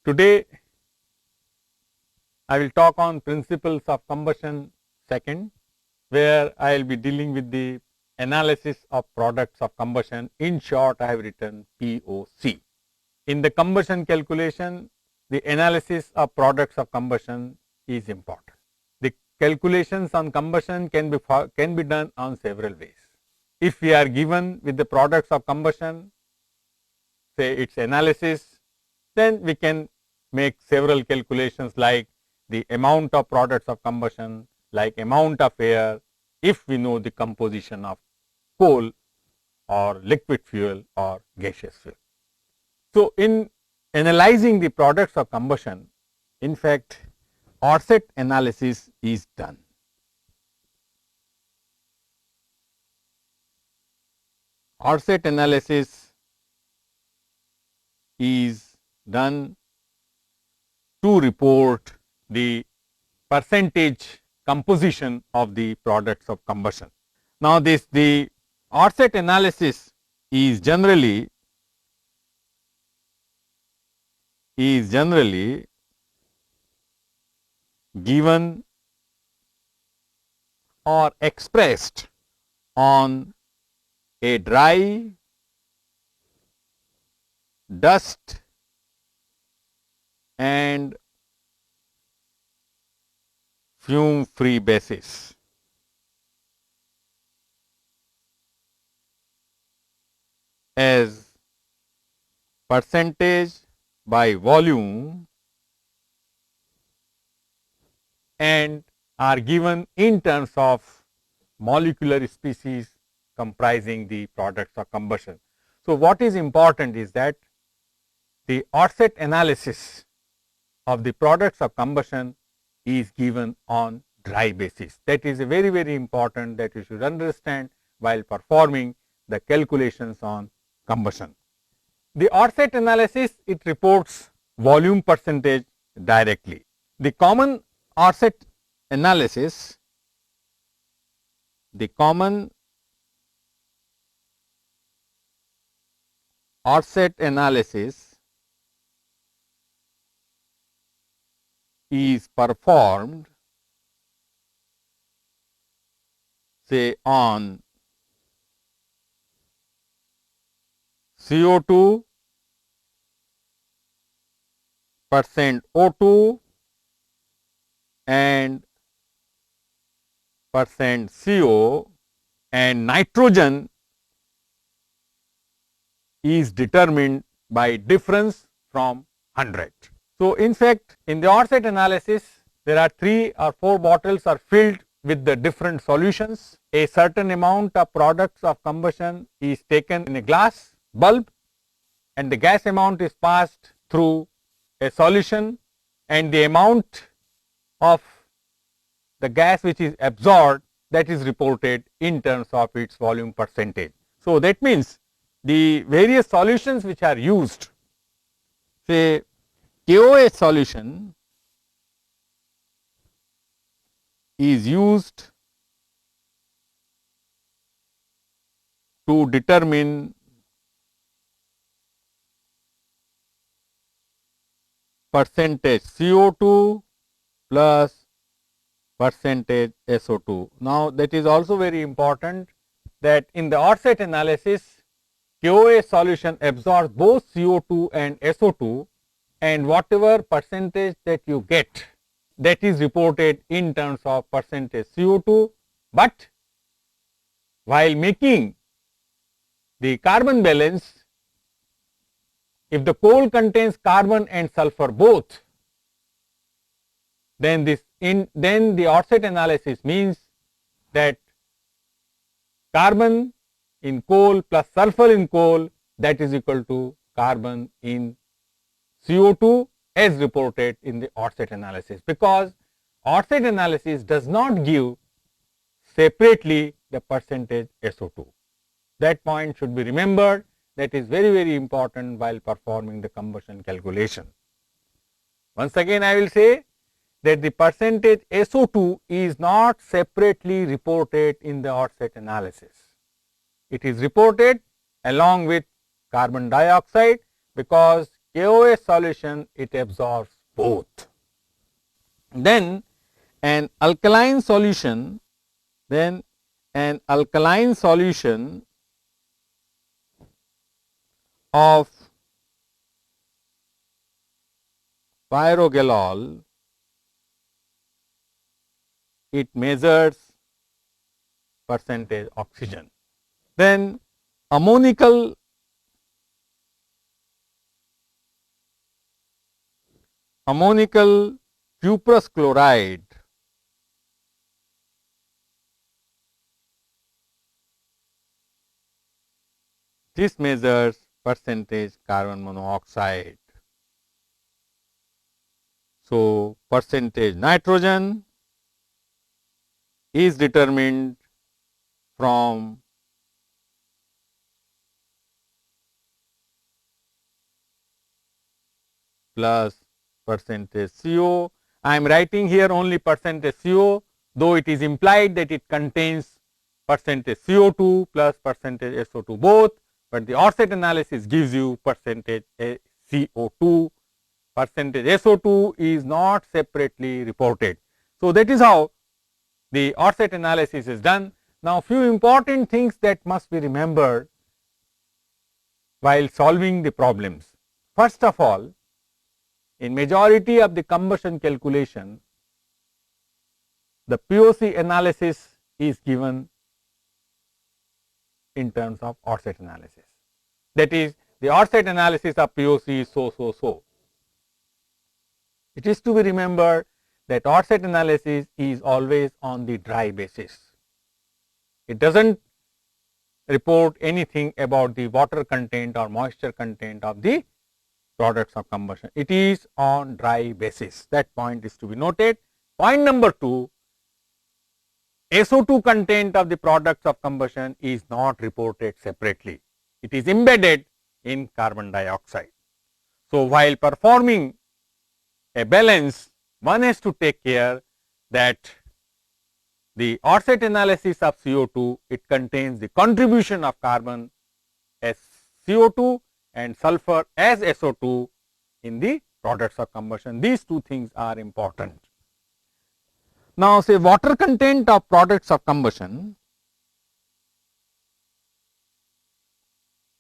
Today, I will talk on principles of combustion second, where I will be dealing with the analysis of products of combustion. In short, I have written POC. In the combustion calculation, the analysis of products of combustion is important. The calculations on combustion can be done on several ways. If we are given with the products of combustion, say its analysis, then we can make several calculations like the amount of products of combustion, like amount of air, if we know the composition of coal or liquid fuel or gaseous fuel. So, in analyzing the products of combustion, in fact, offset analysis is done. Offset analysis is done to report the percentage composition of the products of combustion. Now, the offset analysis is generally given or expressed on a dry, dust and fume free basis. As percentage by volume and are given in terms of molecular species comprising the products of combustion. So, what is important is that the offset analysis of the products of combustion is given on dry basis. That is a very, very important that you should understand while performing the calculations on combustion. The offset analysis, it reports volume percentage directly. The common offset analysis, is performed say on CO2 percent O2 and percent CO, and nitrogen is determined by difference from 100. So, in fact, in the offset analysis, there are 3 or 4 bottles are filled with the different solutions. A certain amount of products of combustion is taken in a glass bulb and the gas amount is passed through a solution, and the amount of the gas which is absorbed, that is reported in terms of its volume percentage. So, that means the various solutions which are used, say KOH solution is used to determine percentage CO2 plus percentage SO2. Now, that is also very important that in the offset analysis, KOH solution absorbs both CO2 and SO2, and whatever percentage that you get, that is reported in terms of percentage CO2, but while making the carbon balance, if the coal contains carbon and sulfur both, then the offset analysis means that carbon in coal plus sulfur in coal, that is equal to carbon in CO2 as reported in the offset analysis, because offset analysis does not give separately the percentage SO2. That point should be remembered, that is very, very important while performing the combustion calculation. Once again I will say, that the percentage SO2 is not separately reported in the offset analysis. It is reported along with carbon dioxide because KOS solution it absorbs both. Then an alkaline solution of pyrogalol, it measures percentage oxygen. Then ammonical cuprous chloride this measures percentage carbon monoxide. So, percentage nitrogen is determined from plus percentage CO. I am writing here only percentage CO, though it is implied that it contains percentage CO2 plus percentage SO2 both, but the offset analysis gives you percentage CO2. Percentage SO2 is not separately reported. So, that is how the offset analysis is done. Now, few important things that must be remembered while solving the problems. First of all, in majority of the combustion calculation, the POC analysis is given in terms of offset analysis. That is, the offset analysis of POC is so. It is to be remembered that offset analysis is always on the dry basis. It does not report anything about the water content or moisture content of the products of combustion. It is on dry basis. That point is to be noted. Point number 2, SO2 content of the products of combustion is not reported separately. It is embedded in carbon dioxide. So, while performing a balance, one has to take care that the offset analysis of CO2, it contains the contribution of carbon as CO2 and sulfur as SO2 in the products of combustion. These two things are important. Now, say water content of products of combustion,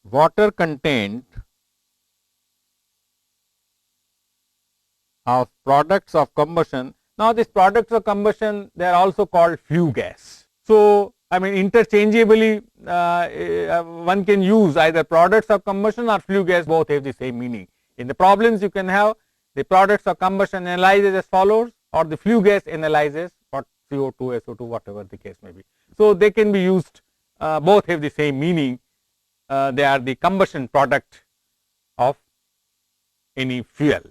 water content of products of combustion. Now, these products of combustion, they are also called flue gas. So, I mean interchangeably one can use either products of combustion or flue gas, both have the same meaning. In the problems you can have the products of combustion analyzes as follows, or the flue gas analyzes what CO2, SO2, whatever the case may be. So, they can be used, both have the same meaning, they are the combustion product of any fuel.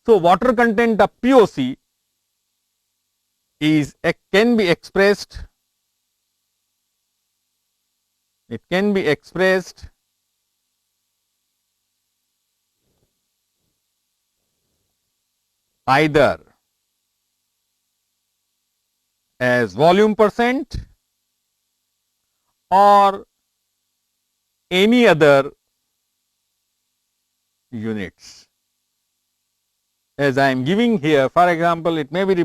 So, water content of POC is can be expressed, it can be expressed either as volume percent or any other units. As I am giving here, for example, it may be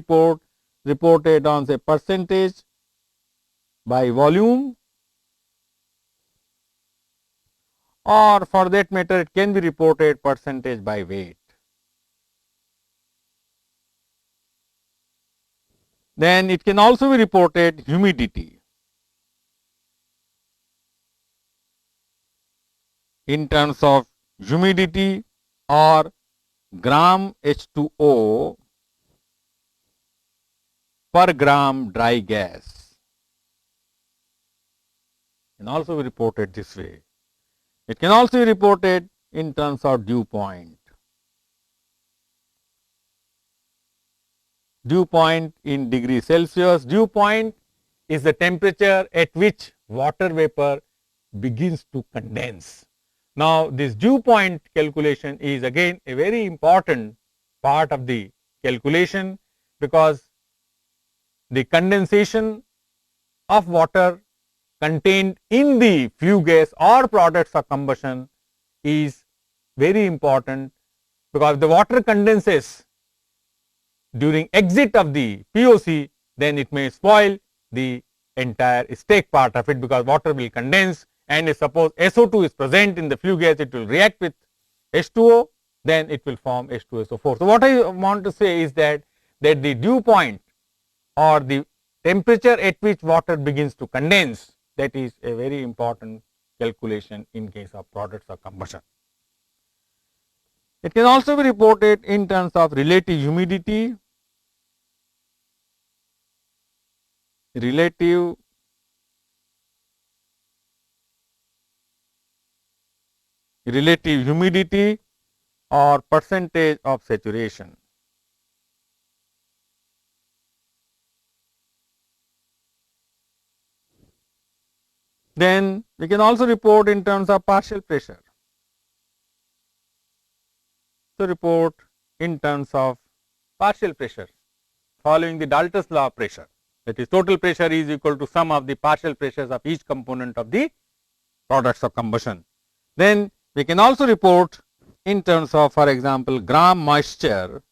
reported on say percentage by volume, or for that matter it can be reported percentage by weight. Then it can also be reported humidity in terms of humidity or gram H2O per gram dry gas, can also be reported this way. It can also be reported in terms of dew point. Dew point in degree Celsius. Dew point is the temperature at which water vapor begins to condense. Now, this dew point calculation is again a very important part of the calculation, because the condensation of water contained in the flue gas or products of combustion is very important, because the water condenses during exit of the POC, then it may spoil the entire stack part of it, because water will condense, and if suppose SO2 is present in the flue gas, it will react with H2O, then it will form H2SO4. So, what I want to say is that the dew point or the temperature at which water begins to condense, that is a very important calculation in case of products of combustion. It can also be reported in terms of relative humidity, relative humidity or percentage of saturation. Then we can also report in terms of partial pressure. So, report in terms of partial pressure following the Dalton's law of pressure, that is total pressure is equal to sum of the partial pressures of each component of the products of combustion. Then we can also report in terms of, for example, gram moisture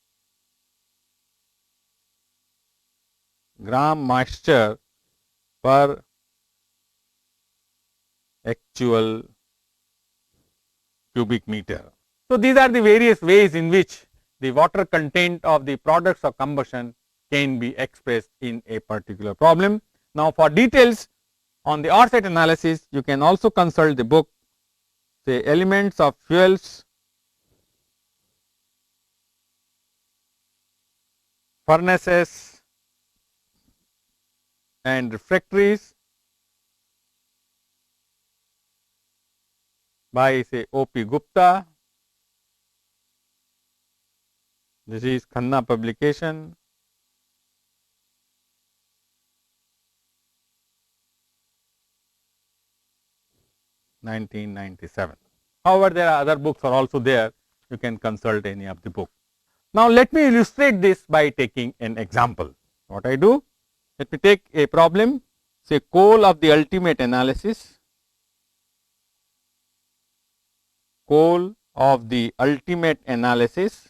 per actual cubic meter. So, these are the various ways in which the water content of the products of combustion can be expressed in a particular problem. Now, for details on the offset analysis, you can also consult the book, say, Elements of Fuels, Furnaces and Refractories by, say, O.P. Gupta. This is Khanna publication. (1997). However, there are other books are also there. You can consult any of the book. Now, let me illustrate this by taking an example. What I do? Let me take a problem, say coal of the ultimate analysis. Coal of the ultimate analysis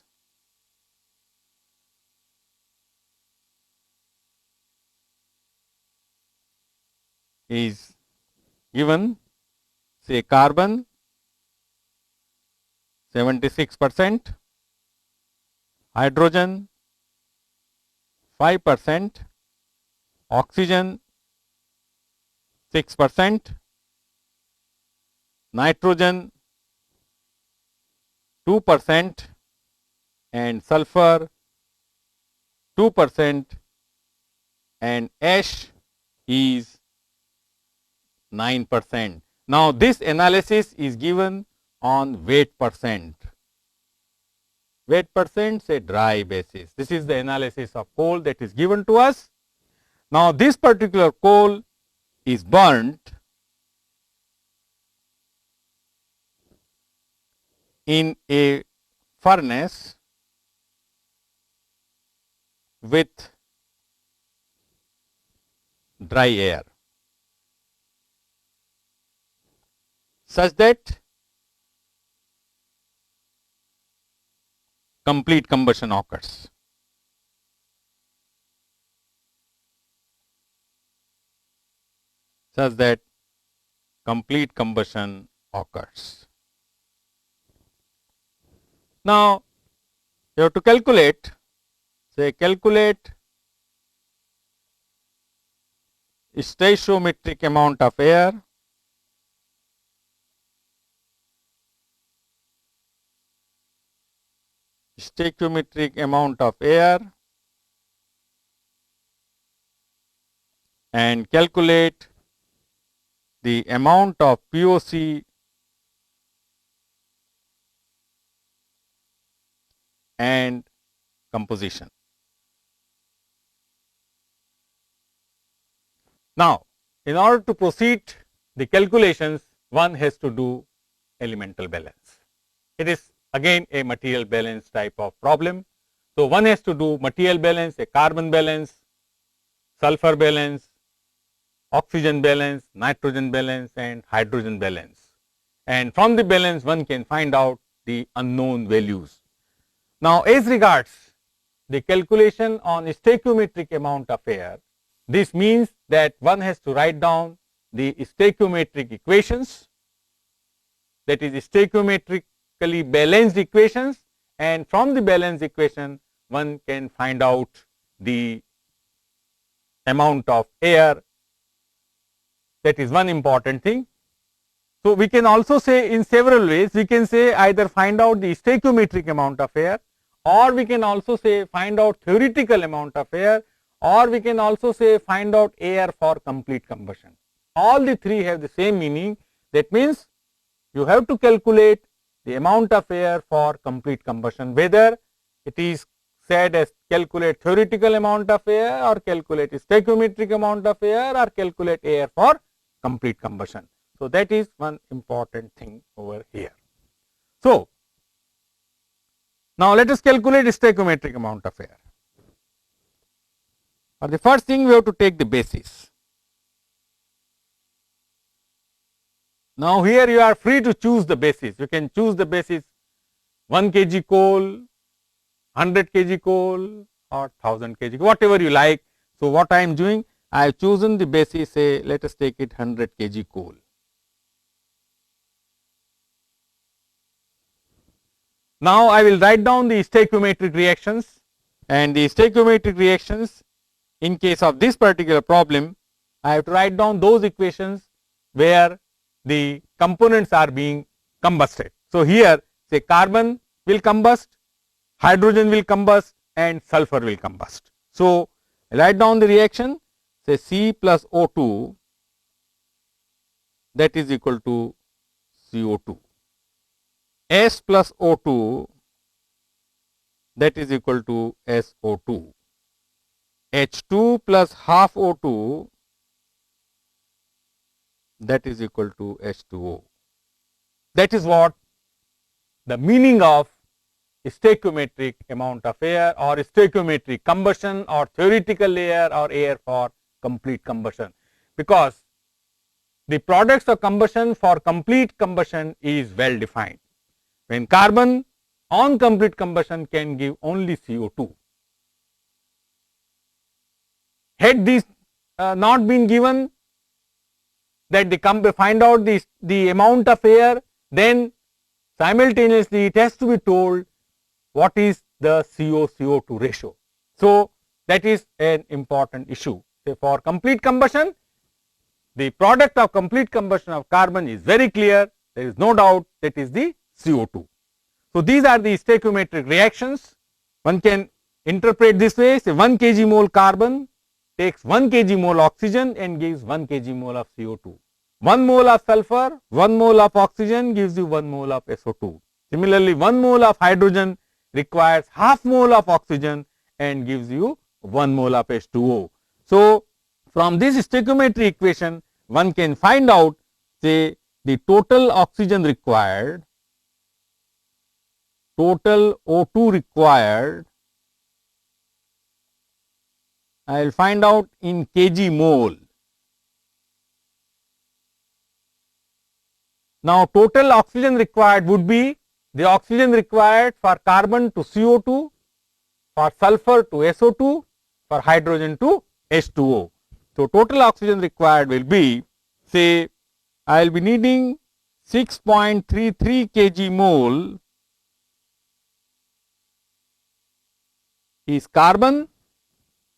is given, say carbon 76%, hydrogen 5%, oxygen 6%, nitrogen 2% and sulfur 2% and ash is 9%. Now, this analysis is given on weight percent. Weight percent, say dry basis. This is the analysis of coal that is given to us. Now, this particular coal is burnt in a furnace with dry air, such that complete combustion occurs. Such that complete combustion occurs. Now, you have to calculate, say calculate stoichiometric amount of air and calculate the amount of POC and composition. Now, in order to proceed the calculations, one has to do elemental balance. It is again a material balance type of problem. So, one has to do material balance, a carbon balance, sulfur balance, oxygen balance, nitrogen balance and hydrogen balance. And from the balance one can find out the unknown values. Now, as regards the calculation on stoichiometric amount of air, this means that one has to write down the stoichiometric equations, that is stoichiometrically balanced equations, and from the balanced equation one can find out the amount of air. That is one important thing. So, we can also say in several ways, we can say either find out the stoichiometric amount of air, or we can also say find out theoretical amount of air, or we can also say find out air for complete combustion. All the three have the same meaning. That means you have to calculate the amount of air for complete combustion, whether it is said as calculate theoretical amount of air or calculate stoichiometric amount of air or calculate air for complete combustion. So, that is one important thing over here. So, now let us calculate stoichiometric amount of air. For the first thing we have to take the basis. Now, here you are free to choose the basis. You can choose the basis 1 kg coal, 100 kg coal or 1000 kg, whatever you like. So, what I am doing, I have chosen the basis, say let us take it 100 kg coal. Now, I will write down the stoichiometric reactions, and the stoichiometric reactions in case of this particular problem, I have to write down those equations where the components are being combusted. So, here say carbon will combust, hydrogen will combust and sulfur will combust. So, write down the reaction, say C plus O2, that is equal to CO2. S plus O2, that is equal to SO2. H2 plus half O2, that is equal to H2O. That is what the meaning of stoichiometric amount of air or stoichiometric combustion or theoretical air or air for complete combustion, because the products of combustion for complete combustion is well defined. When carbon on complete combustion can give only CO2. Had this not been given, that they find out the amount of air, then simultaneously it has to be told what is the CO-CO2 ratio. So, that is an important issue. Say for complete combustion, the product of complete combustion of carbon is very clear, there is no doubt that is the CO2. So, these are the stoichiometric reactions. One can interpret this way, say 1 kg mole carbon takes 1 kg mole oxygen and gives 1 kg mole of CO2. 1 mole of sulfur, 1 mole of oxygen gives you 1 mole of SO2. Similarly, 1 mole of hydrogen requires half mole of oxygen and gives you 1 mole of H2O. So, from this stoichiometric equation, one can find out, say, the total oxygen required, total O2 required, I will find out in kg mole. Now, total oxygen required would be the oxygen required for carbon to CO2, for sulfur to SO2, for hydrogen to H2O. So, total oxygen required will be, say, I will be needing 6.33 kg mole is carbon,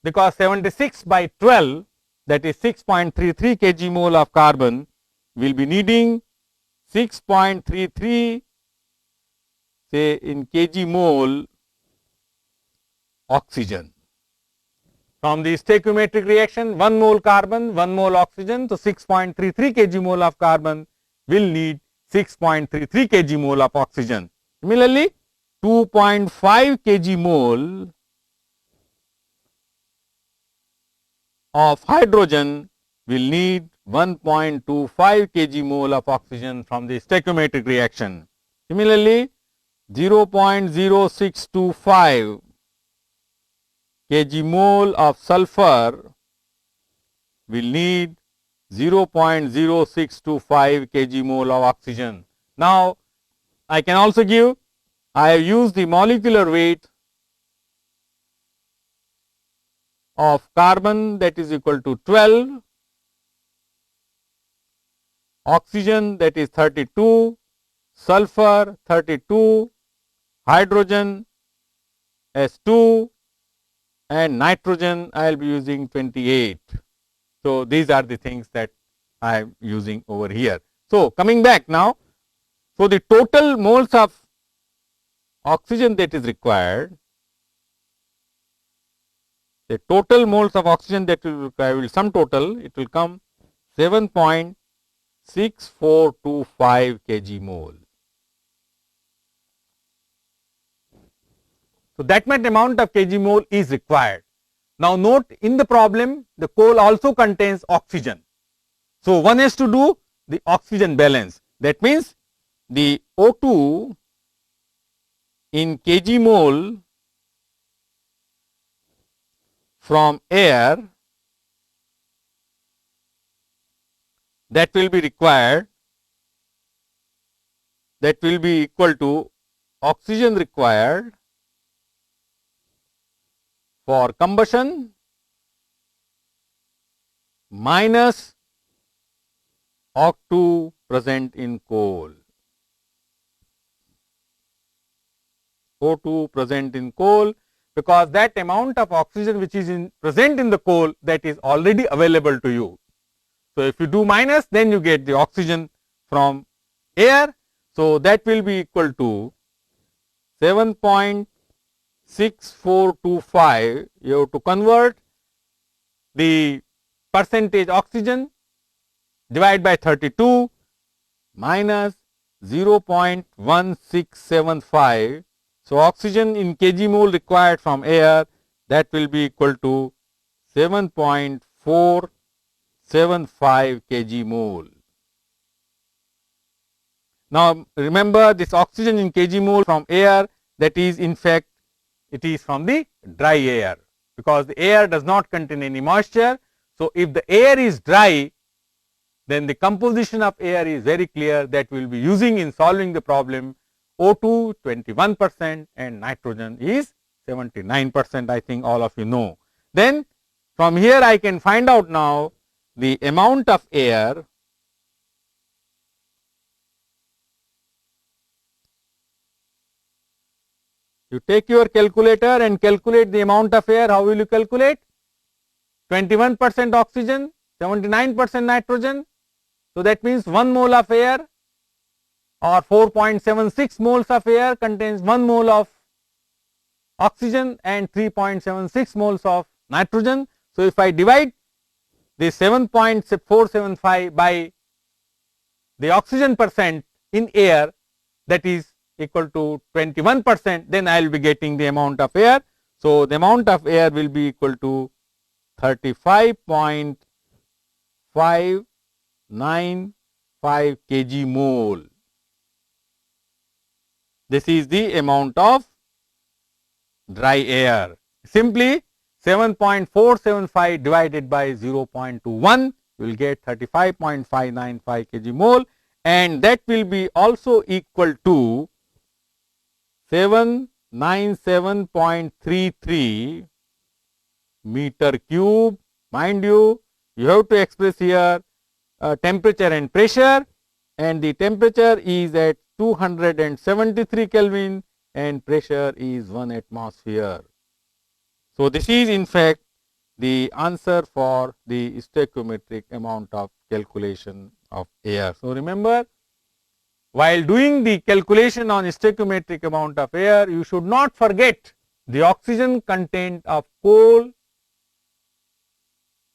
because 76 by 12, that is 6.33 kg mole of carbon, will be needing 6.33 say in kg mole oxygen. From the stoichiometric reaction, 1 mole carbon, 1 mole oxygen, so 6.33 kg mole of carbon will need 6.33 kg mole of oxygen. Similarly, 2.5 kg mole of hydrogen will need 1.25 kg mole of oxygen from the stoichiometric reaction. Similarly, 0.0625 kg mole of sulfur will need 0.0625 kg mole of oxygen. Now, I can also give, I have used the molecular weight of carbon, that is equal to 12, oxygen, that is 32, sulfur 32, hydrogen S2, and nitrogen I will be using 28. So, these are the things that I am using over here. So, coming back now, so the total moles of oxygen that is required, the total moles of oxygen that will require will sum total, it will come 7.6425 kg mole. So, that much amount of kg mole is required. Now, note in the problem the coal also contains oxygen. So, one has to do the oxygen balance, that means the O2 in kg mole from air that will be required, that will be equal to oxygen required for combustion minus O2 present in coal. O2 present in coal, because that amount of oxygen which is present in the coal, that is already available to you. So, if you do minus, then you get the oxygen from air. So, that will be equal to 7.6425. You have to convert the percentage oxygen, divide by 32 minus 0.1675. So, oxygen in kg mole required from air, that will be equal to 7.475 kg mole. Now, remember this oxygen in kg mole from air, that is in fact it is from the dry air, because the air does not contain any moisture. So, if the air is dry, then the composition of air is very clear, that we will be using in solving the problem. O2 21% and nitrogen is 79%, I think all of you know. Then from here I can find out now the amount of air you take your calculator and calculate the amount of air. How will you calculate? 21% oxygen, 79% nitrogen. So, that means 1 mole of air or 4.76 moles of air contains 1 mole of oxygen and 3.76 moles of nitrogen. So, if I divide the 7.475 by the oxygen percent in air, that is equal to 21%, then I will be getting the amount of air. So, the amount of air will be equal to 35.595 kg mole. This is the amount of dry air. Simply 7.475 divided by 0.21, you will get 35.595 kg mole, and that will be also equal to 797.33 meter cube. Mind you, you have to express here temperature and pressure, and the temperature is at 273 Kelvin and pressure is 1 atmosphere. So, this is in fact the answer for the stoichiometric amount of calculation of air. So, remember, while doing the calculation on stoichiometric amount of air, you should not forget the oxygen content of coal,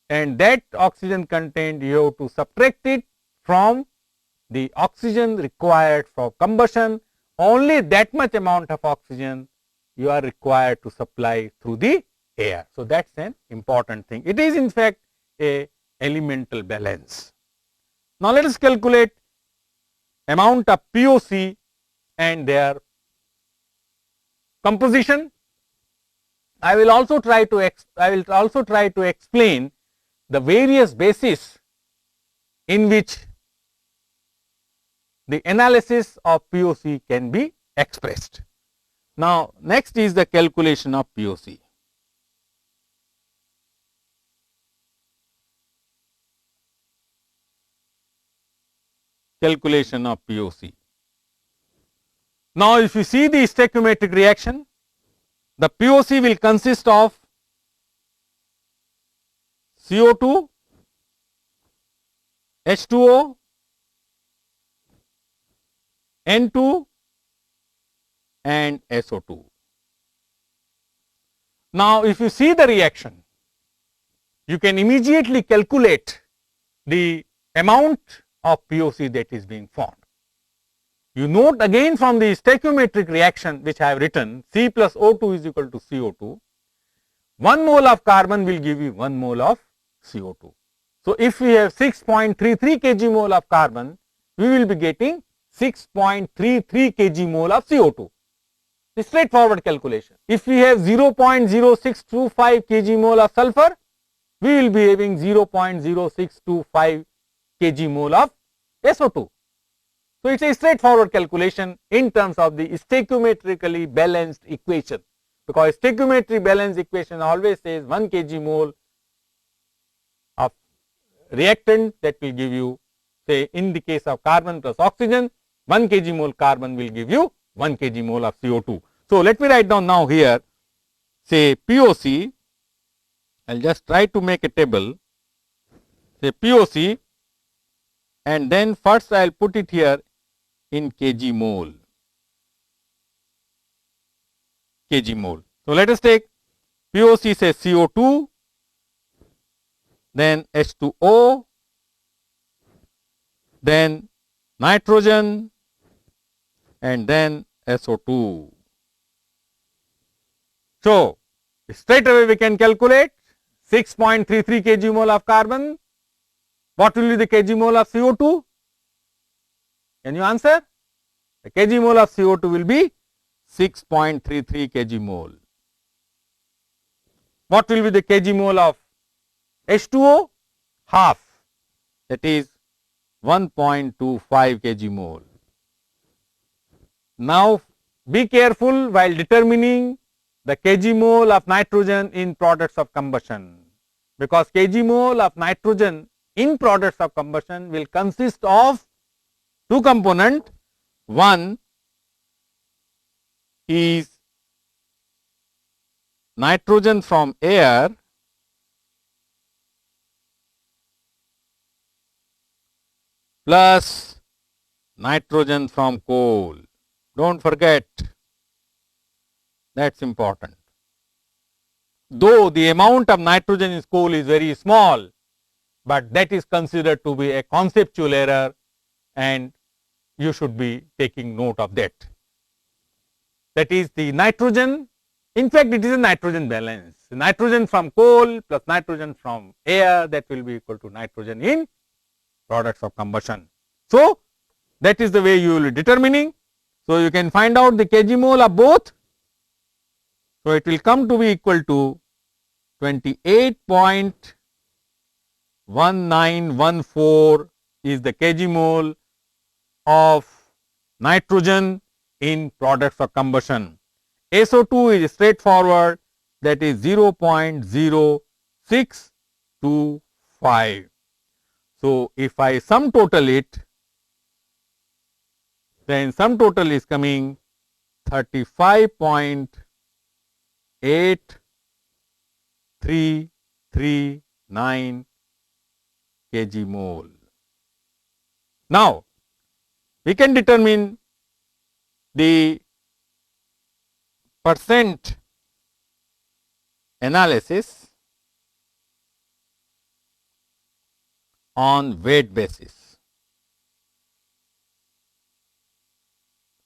and that oxygen content you have to subtract it from the oxygen required for combustion. Only that much amount of oxygen you are required to supply through the air. So, that is an important thing. It is in fact a elemental balance. Now, let us calculate amount of POC and their composition. I will also try to explain the various bases in which the analysis of POC can be expressed. Now, next is the calculation of POC. Calculation of POC. Now, if you see the stoichiometric reaction, the POC will consist of CO2, H2O, N2 and SO2. Now, if you see the reaction, you can immediately calculate the amount of POC that is being formed. You note again from the stoichiometric reaction which I have written, C plus O2 is equal to CO2, 1 mole of carbon will give you 1 mole of CO2. So, if we have 6.33 kg mole of carbon, we will be getting 6.33 kg mole of CO2. It's straightforward calculation. If we have 0.0625 kg mole of sulfur, we will be having 0.0625 kg mole of SO2. So, it is a straightforward calculation in terms of the stoichiometrically balanced equation, because stoichiometric balanced equation always says 1 kg mole of reactant that will give you, say in the case of carbon plus oxygen, 1 kg mole carbon will give you 1 kg mole of CO2. So, let me write down now here, say POC, I will just try to make a table, say POC, and then first I will put it here in kg mole. So, let us take POC, say CO2, then H2O, then nitrogen and then SO2. So, straight away we can calculate 6.33 kg mole of carbon. What will be the kg mole of CO2? Can you answer? The kg mole of CO2 will be 6.33 kg mole. What will be the kg mole of H2O? Half, that is 1.25 kg mole. Now, be careful while determining the kg mole of nitrogen in products of combustion, because kg mole of nitrogen in products of combustion will consist of two components. One is nitrogen from air plus nitrogen from coal. Don't forget, that is important. Though the amount of nitrogen in coal is very small, but that is considered to be a conceptual error and you should be taking note of that. That is the nitrogen, in fact it is a nitrogen balance, nitrogen from coal plus nitrogen from air, that will be equal to nitrogen in products of combustion. So, that is the way you will be determining. So, you can find out the kg mole of both. So, it will come to be equal to 28.1914 is the kg mole of nitrogen in products of combustion. SO2 is straightforward, that is 0.0625. So, if I sum total it, then sum total is coming 35.8339 kg mole. Now, we can determine the percent analysis on weight basis.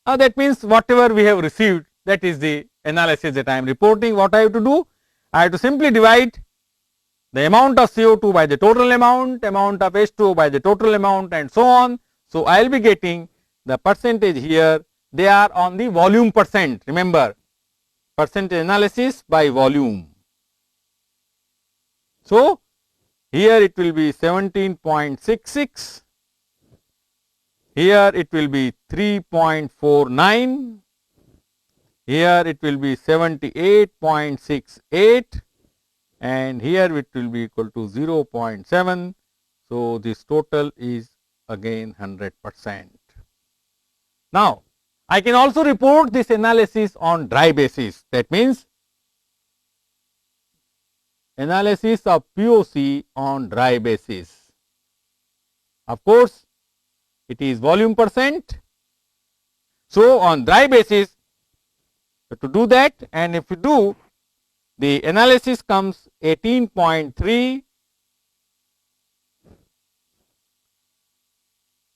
That means whatever we have received, that is the analysis that I am reporting. What I have to do? I have to simply divide the amount of CO2 by the total amount of H2O by the total amount and so on. So, I will be getting the percentage here, they are on the volume percent. Remember, percentage analysis by volume. So, here it will be 17.66, here it will be 3.49, here it will be 78.68, and here it will be equal to 0.7. So, this total is again 100%. Now, I can also report this analysis on dry basis. That means, analysis of POC on dry basis. Of course, it is volume percent. So, on dry basis, to do that, and if you do, the analysis comes 18.3,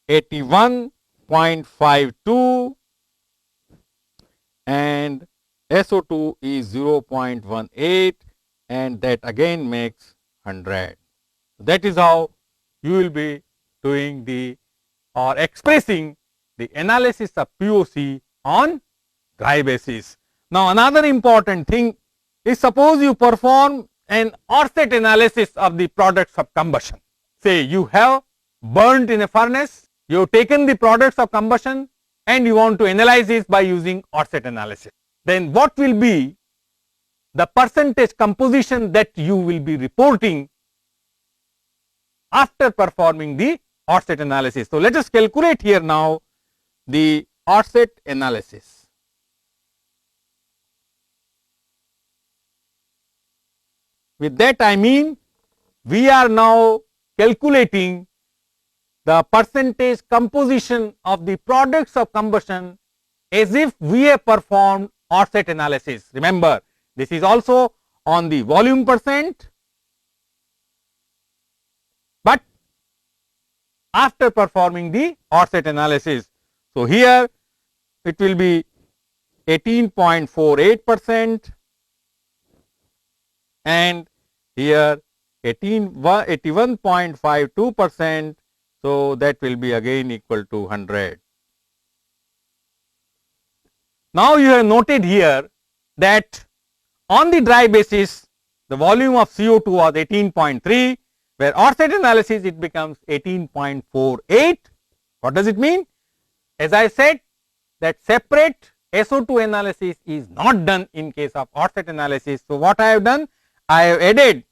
81.52, and SO2 is 0.18, and that again makes 100. That is how you will be doing the or expressing the analysis of POC on dry basis. Now, another important thing is, suppose you perform an offset analysis of the products of combustion. Say you have burnt in a furnace, you have taken the products of combustion and you want to analyze this by using offset analysis. Then what will be the percentage composition that you will be reporting after performing the offset analysis? So, let us calculate here now the offset analysis. With that I mean, we are now calculating the percentage composition of the products of combustion as if we have performed offset analysis. Remember, this is also on the volume percent, but after performing the offset analysis. So, here it will be 18.48% and here 81.52%. So, that will be again equal to 100. Now, you have noted here that on the dry basis the volume of CO2 was 18.3, where offset analysis it becomes 18.48. What does it mean? As I said, that separate SO2 analysis is not done in case of offset analysis. So, what I have done? I have added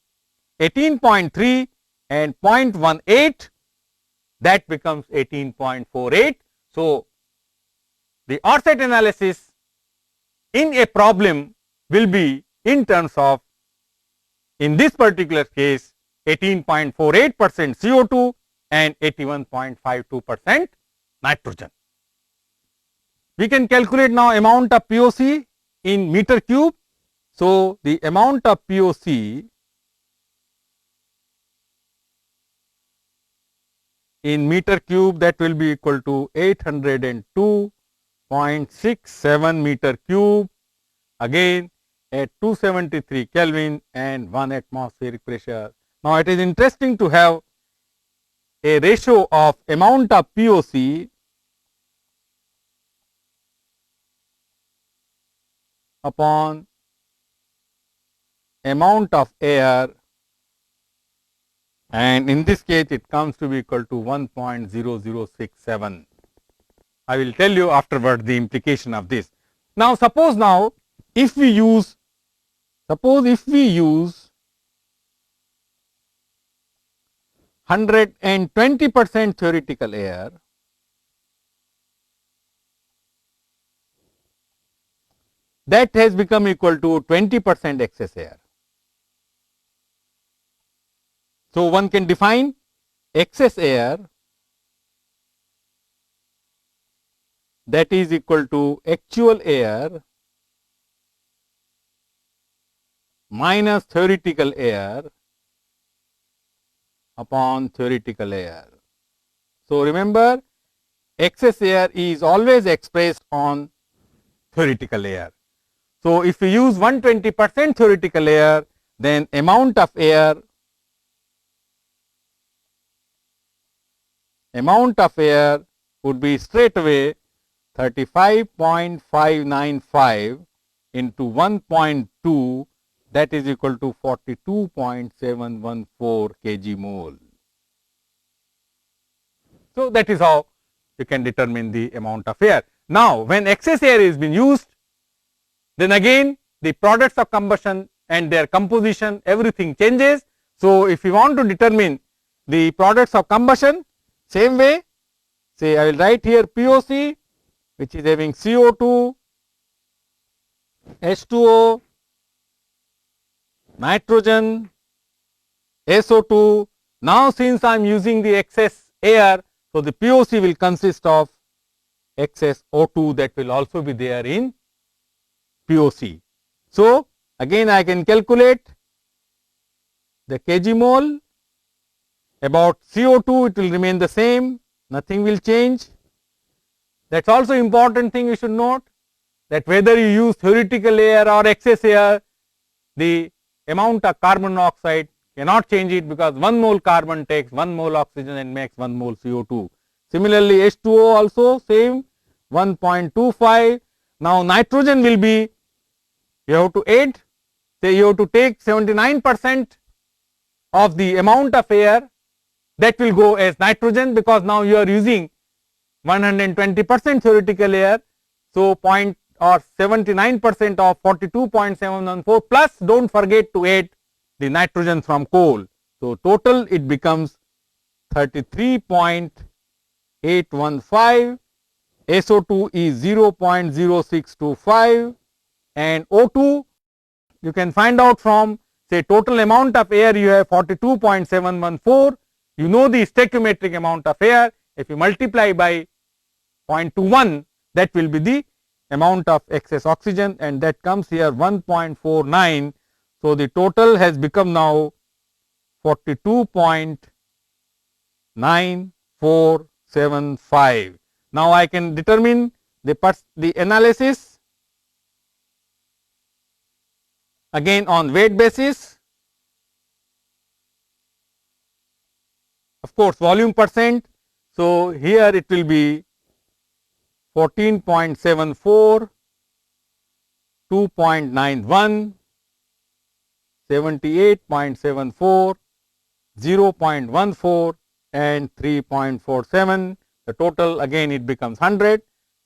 18.3 and 0.18, that becomes 18.48. So, the offset analysis in a problem will be in terms of, in this particular case, 18.48% CO2 and 81.52% nitrogen. We can calculate now amount of POC in meter cube. So, the amount of POC in meter cube, that will be equal to 802.67 meter cube, again at 273 Kelvin and 1 atmospheric pressure. Now, it is interesting to have a ratio of amount of POC upon amount of air, and in this case it comes to be equal to 1.0067. I will tell you afterward the implication of this. Now, suppose now if we use 120% theoretical air, that has become equal to 20% excess air. So, one can define excess air, that is equal to actual air minus theoretical air upon theoretical air. So, remember, excess air is always expressed on theoretical air. So, if we use 120% theoretical air, then amount of air would be straight away 35.595 into 1.2, that is equal to 42.714 kg mole. So, that is how you can determine the amount of air. Now, when excess air is being used, then again the products of combustion and their composition, everything changes. So, if you want to determine the products of combustion, same way, say I will write here POC, which is having CO2, H2O, nitrogen, SO2. Now, since I am using the excess air, so the POC will consist of excess O2 that will also be there in POC. So, again I can calculate the kg mole. About CO2 it will remain the same, nothing will change. That is also important thing you should note, that whether you use theoretical air or excess air, the amount of carbon monoxide cannot change it, because 1 mole carbon takes 1 mole oxygen and makes 1 mole CO2. Similarly, H2O also same 1.25. Now, nitrogen will be, you have to add, say you have to take 79% of the amount of air, that will go as nitrogen, because now you are using 120% theoretical air. So, 79% of 42.714 plus, do not forget to add the nitrogen from coal. So, total it becomes 33.815, SO2 is 0.0625, and O2 you can find out from, say, total amount of air you have 42.714, you know the stoichiometric amount of air. If you multiply by 0.21, that will be the amount of excess oxygen, and that comes here 1.49. So, the total has become now 42.9475. Now, I can determine the analysis again on weight basis. Of course, volume percent. So, here it will be 14.74, 2.91, 78.74, 0.14 and 3.47. The total again it becomes 100.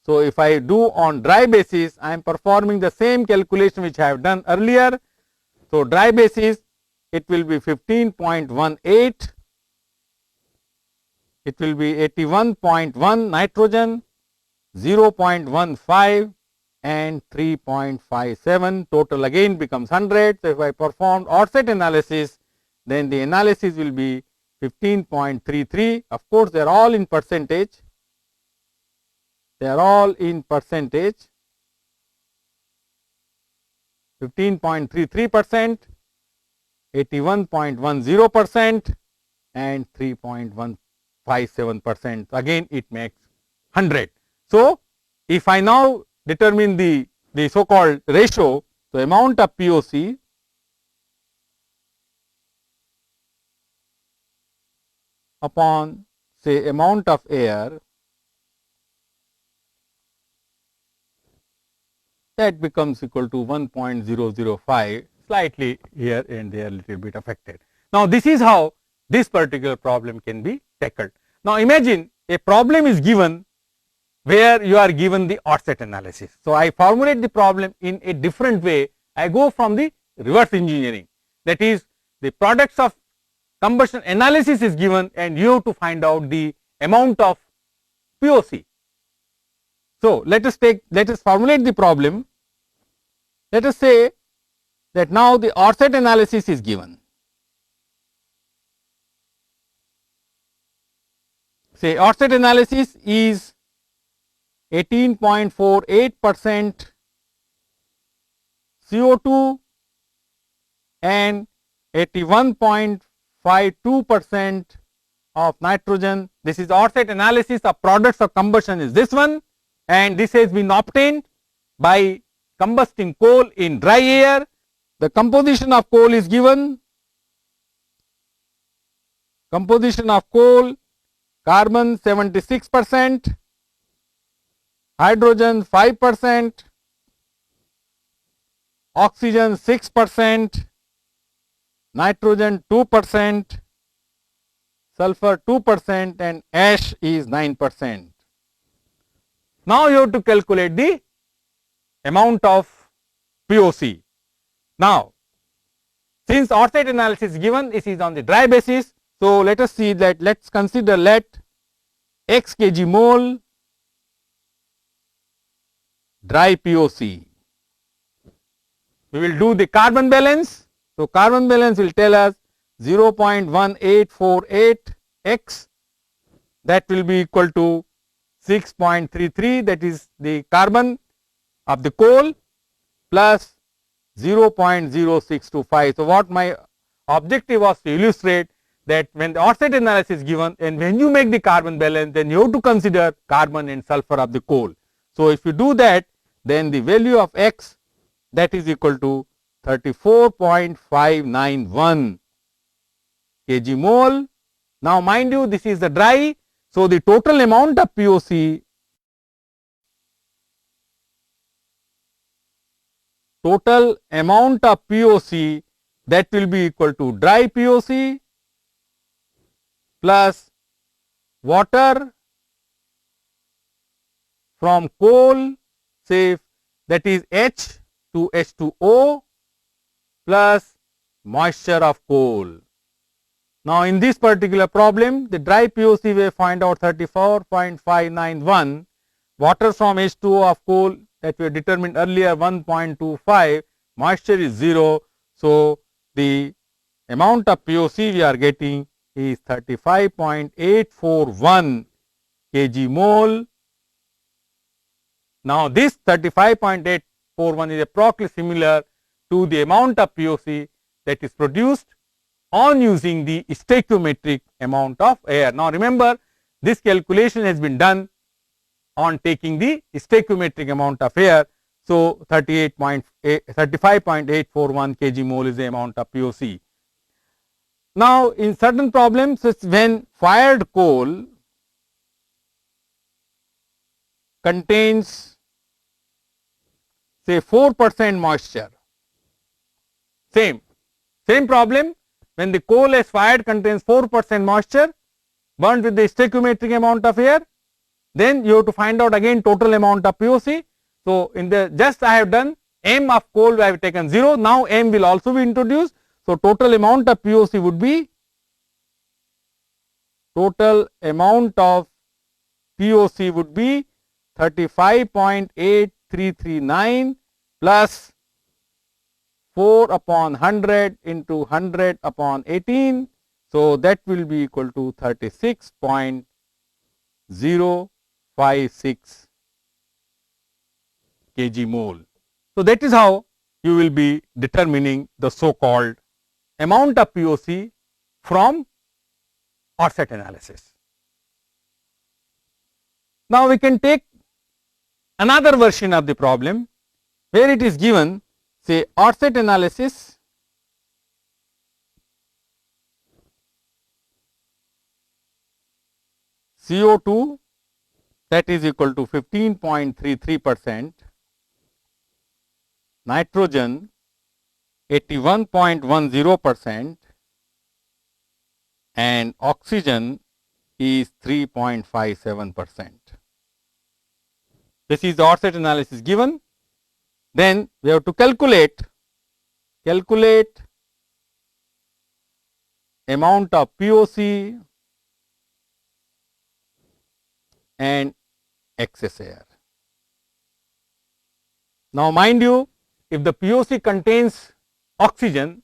So, if I do on dry basis, I am performing the same calculation which I have done earlier. So, dry basis it will be 15.18, it will be 81.1 nitrogen, 0.15 and 3.57, total again becomes 100. So, if I perform offset analysis, then the analysis will be 15.33. Of course, they are all in percentage, they are all in percentage, 15.33%, 81.10% and 3.157%, again it makes 100. So, if I now determine the so called ratio, so amount of POC upon, say, amount of air, that becomes equal to 1.005, slightly here and there little bit affected. Now, this is how this particular problem can be tackled. Now, imagine a problem is given where you are given the offset analysis. So, I formulate the problem in a different way. I go from the reverse engineering, that is, the products of combustion analysis is given and you have to find out the amount of POC. So, let us formulate the problem. Let us say that now the offset analysis is given. Say offset analysis is 18.48% CO2 and 81.52% of nitrogen. This is offset analysis of products of combustion is this one, and this has been obtained by combusting coal in dry air. The composition of coal is given. Composition of coal: carbon 76%, hydrogen 5%, oxygen 6%, nitrogen 2%, sulfur 2%, and ash is 9%. Now you have to calculate the amount of POC. Now, since offset analysis is given, this is on the dry basis. So let us see that, let's consider, let x kg mole dry POC. We will do the carbon balance. So carbon balance will tell us 0.1848 x, that will be equal to 6.33, that is the carbon of the coal, plus 0.0625. So what my objective was to illustrate that when the offset analysis is given and when you make the carbon balance, then you have to consider carbon and sulfur of the coal. So if you do that, then the value of x, that is equal to 34.591 kg mole. Now mind you, this is the dry, so the total amount of POC, that will be equal to dry POC plus water from coal, say that is H to H2O plus moisture of coal. Now in this particular problem, the dry POC we find out 34.591, water from H2O of coal that we determined earlier 1.25, moisture is 0. So the amount of POC we are getting is 35.841 kg mole. Now this 35.841 is approximately similar to the amount of POC that is produced on using the stoichiometric amount of air. Now remember, this calculation has been done on taking the stoichiometric amount of air. So 35.841 kg mole is the amount of POC. Now in certain problems, when fired coal contains say 4% moisture, same problem, when the coal as fired contains 4% moisture burnt with the stoichiometric amount of air, then you have to find out again total amount of POC. So in the just I have done M of coal I have taken 0, now M will also be introduced. So total amount of POC would be 35.8339 plus 4 upon 100 into 100 upon 18. So that will be equal to 36.056 kg mole. So that is how you will be determining the so called amount of POC from offset analysis. Now we can take another version of the problem where it is given, say offset analysis CO2 that is equal to 15.33%, nitrogen 81.10%, and oxygen is 3.57%. This is the offset analysis given. Then we have to calculate amount of POC and excess air. Now mind you, if the POC contains oxygen,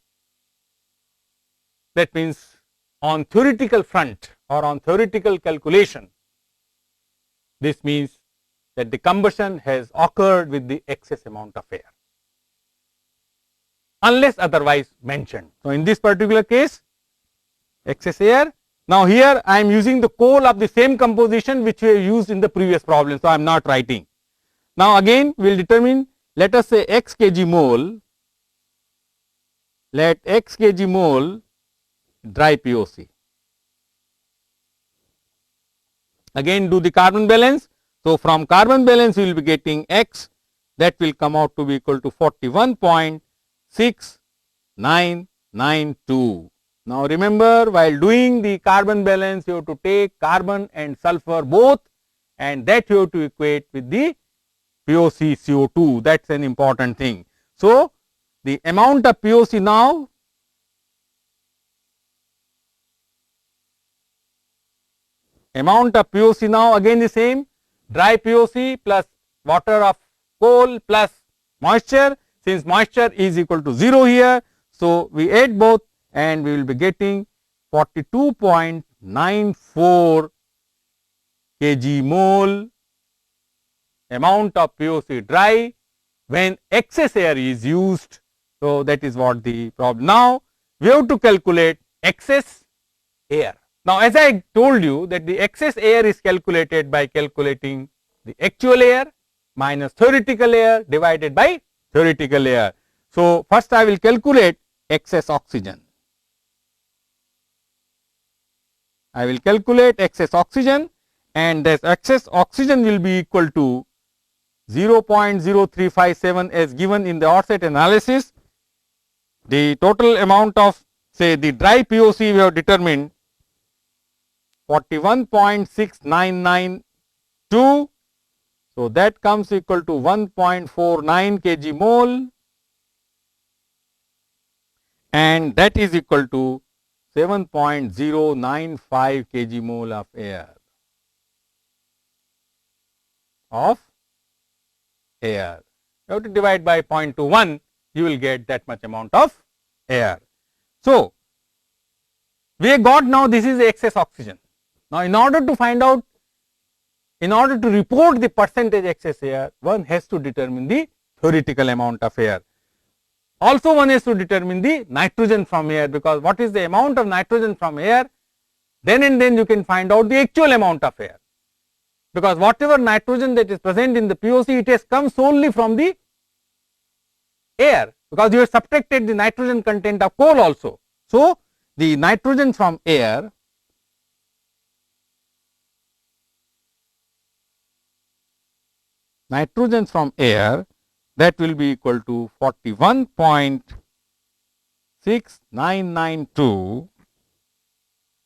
that means on theoretical front or on theoretical calculation, this means that the combustion has occurred with the excess amount of air, unless otherwise mentioned. So in this particular case, excess air. Now here I am using the coal of the same composition which we have used in the previous problem, so I am not writing. Now again we will determine, let us say x kg mole, let x kg mole dry POC. Again do the carbon balance. So from carbon balance we will be getting x, that will come out to be equal to 41.6992. Now remember, while doing the carbon balance, you have to take carbon and sulfur both, and that you have to equate with the POC CO2. That is an important thing. So the amount of POC now, again the same, dry POC plus water of coal plus moisture. Since moisture is equal to 0 here, so we add both and we will be getting 42.94 kg mole amount of POC dry when excess air is used. So that is what the problem. Now we have to calculate excess air. Now as I told you that the excess air is calculated by calculating the actual air minus theoretical air divided by theoretical air. So first I will calculate excess oxygen. I will calculate excess oxygen, and this excess oxygen will be equal to 0.0357 as given in the offset analysis. The total amount of, say, the dry POC we have determined 41.699 2. So that comes equal to 1.49 kg mole, and that is equal to 7.095 kg mole of air. You have to divide by 0.21, you will get that much amount of air. So we have got now this is the excess oxygen. Now in order to find out, in order to report the percentage excess air, one has to determine the theoretical amount of air. Also one has to determine the nitrogen from air, because what is the amount of nitrogen from air, then and then you can find out the actual amount of air, because whatever nitrogen that is present in the POC, it has come solely from the air, because you have subtracted the nitrogen content of coal also. So the nitrogen from air that will be equal to 41.6992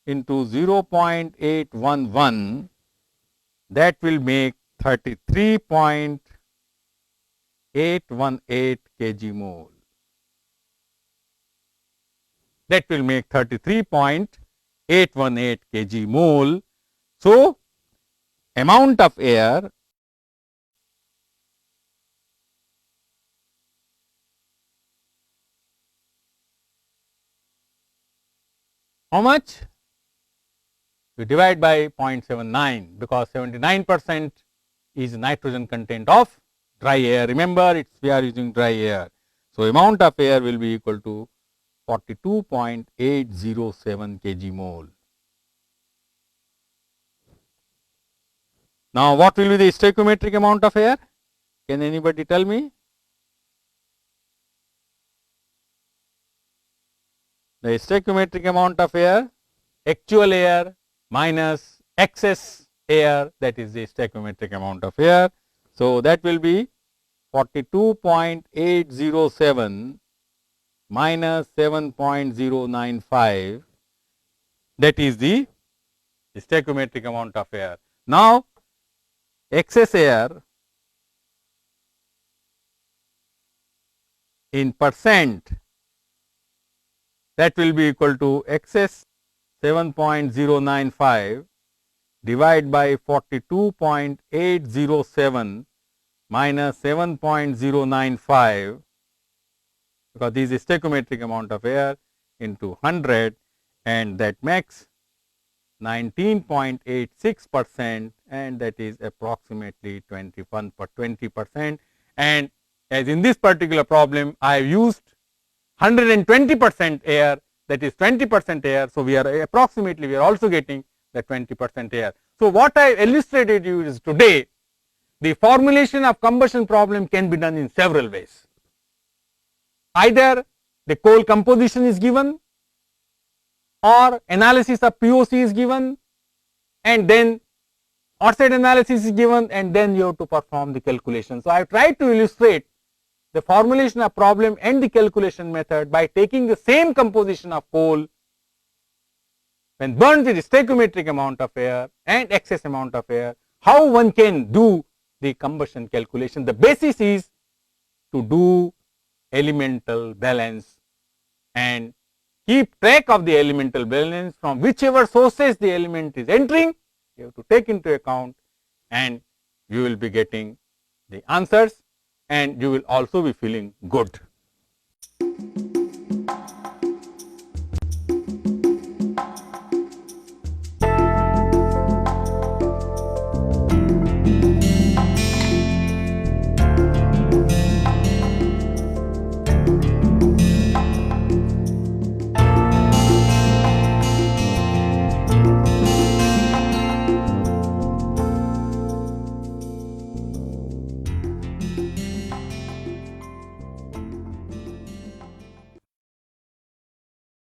into 0.811, that will make 33.818 kg mole. That will make 33.818 kg mole. So amount of air how much? We divide by 0.79, because 79% is nitrogen content of dry air. Remember, it's we are using dry air. So amount of air will be equal to 42.807 kg mole. Now what will be the stoichiometric amount of air? Can anybody tell me? The stoichiometric amount of air, actual air minus excess air, that is the stoichiometric amount of air. So that will be 42.807 minus 7.095, that is the stoichiometric amount of air. Now excess air in percent, that will be equal to excess 7.095 divided by 42.807 minus 7.095, because this is stoichiometric amount of air, into 100, and that makes 19.86%, and that is approximately 20%. And as in this particular problem, I have used 120% air, that is 20% air. So we are approximately, we are also getting the 20% air. So what I illustrated you is today, the formulation of combustion problem can be done in several ways. Either the coal composition is given, or analysis of POC is given, and then on-site analysis is given, and then you have to perform the calculation. So, I have tried to illustrate the formulation of problem and the calculation method by taking the same composition of coal when burned with stoichiometric amount of air and excess amount of air, how one can do the combustion calculation. The basis is to do elemental balance and keep track of the elemental balance from whichever sources the element is entering. You have to take into account, and you will be getting the answers, and you will also be feeling good.